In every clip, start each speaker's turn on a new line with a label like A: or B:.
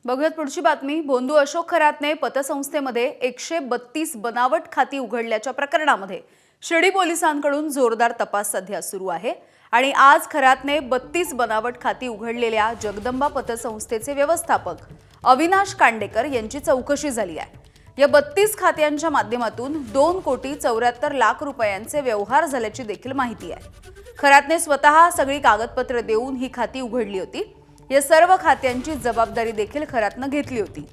A: बघूयात पुढची बातमी। भोंदू अशोक खरातने पतसंस्थेमध्ये 132 बनावट खाती उघडल्याच्या प्रकरणामध्ये शिर्डी पोलिसांकडून जोरदार तपास सध्या सुरू आहे आणि आज खरातने 32 बनावट खाती उघडलेल्या जगदंबा पतसंस्थेचे व्यवस्थापक अविनाश कांडेकर यांची चौकशी झाली आहे। या 32 खात्यांच्या माध्यमातून 2,74,00,000 रुपयांचे व्यवहार झाल्याची देखील माहिती आहे। खरातने स्वतः सगळी कागदपत्रे देऊन ही खाती उघडली होती। या सर्व खात्यांची जबाबदारी देखील खरातने घेतली होती।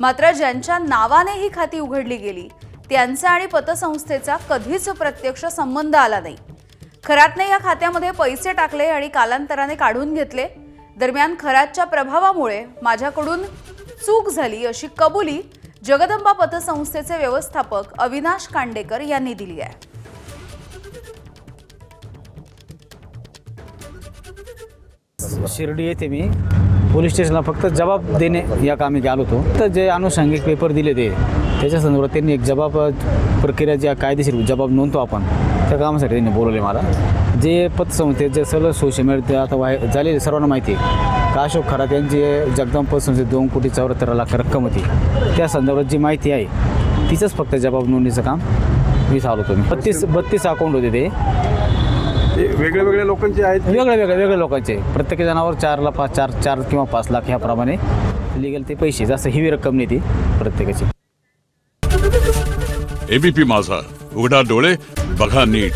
A: मात्र ज्यांच्या नावाने ही खाती उघडली गेली त्यांचा आणि पतसंस्थेचा कधीच प्रत्यक्ष संबंध आला नाही। खरातने या खात्यामध्ये पैसे टाकले आणि कालांतराने काढून घेतले। दरम्यान खरातच्या प्रभावामुळे माझ्याकडून चूक झाली अशी कबुली जगदंबा पतसंस्थेचे व्यवस्थापक अविनाश कांडेकर यांनी दिली आहे।
B: शिर्डी येथे मी पोलीस स्टेशनला फक्त जबाब देणे या कामी गेलो होतो। तर जे अनुषंगिक पेपर दिले ते त्याच्या संदर्भात त्यांनी एक जबाब प्रक्रिया ज्या कायदेशीर जबाब नोंदतो आपण त्या कामासाठी त्यांनी बोलवले मला। जे पतसंस्थेचे सर्व सोशल मीडिया आता झालेले सर्वांना माहिती आहे का अशोक खरात यांची जगदंबा पतसंस्थेत 2,74,00,000 रक्कम होती। त्या संदर्भात जी माहिती आहे तिचंच फक्त जबाब नोंदणीचं काम मी चालू होतो। 32 अकाउंट होते ते
C: वेगळ्या लोकांचे आहेत,
B: वेगळ्या लोकांचे। प्रत्येक जणावर 4 किंवा 5 लाख ह्याप्रमाणे लिगल ते पैसे, जास्त हिवी रक्कम नाही ती प्रत्येकाची।
D: एबीपी माझा, उघडा डोळे बघा नीट।